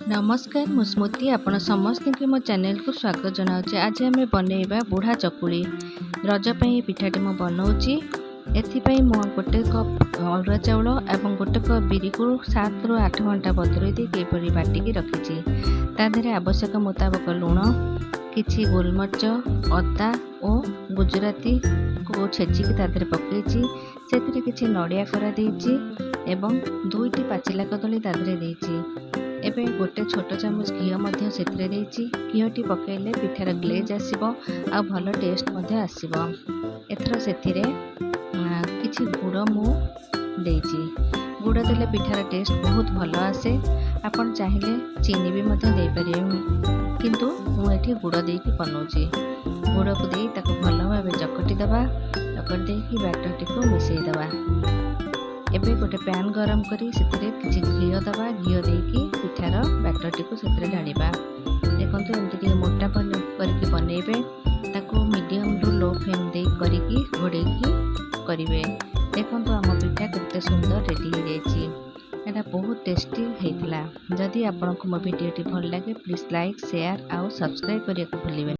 नमस्कार मु स्मृति आपण समस्त की मो चैनल को स्वागत जनाऊँ। आज आम बनइबा बुढ़ा चकुली रजपाई पिठाटी मु बनाऊँगी। एथिपाई मु गोटे कप अरुआ चाउल और गोटे कप बिरी को 7 ରୁ 8 घंटा बतुरई दी किपरि बाटिकी रखी। तादेहरे आवश्यक मुताबक लुण, किछि गोलमरिच, अदा और गुजराती को छेचिकी तादेहरे पकईची। से किछि नड़िया कोरा देइची एवं 2टी पाचिला कदली तादेहरे देइची। एबे गोटे छोट चामच घी मध्य सेतरे देइची। घीटी पकेले पिठार ग्लेज आसीबो आ भल टेस्ट मध्य आसीबो। एथर सेथिरे किछि गुड़ मु देइची। गुड़ देले पिठार टेस्ट बहुत भल आसे। आपण चाहिले चीनी भी मध्य दे परिबे, किंतु मु एठी गुड़ देइकी बनाउची। गुड़ को देई ताको भल भाबे चकटी दबा। चकटी देइकी बैटर टिको मिसई दबा। एबे गोटे पैन गरम करी सेतिरे किछि घी दबा। घी देइकी पिठार बैटर टिको सेतिरे ढालिबा। देखंतु एमति टिके मोटा करके बनेबे। ताको मीडियम रु लो फ्लेम दे करिकी घोड़ेकी करिवे। देखंतु आम पिठा केते सुंदर रेडी हो जाइछि। एटा बहुत टेस्टी हेइतला। जदि आपनको मो वीडियोटी भल लागे प्लीज लाइक शेयर आउ सब्सक्राइब करिया को भूलिबे।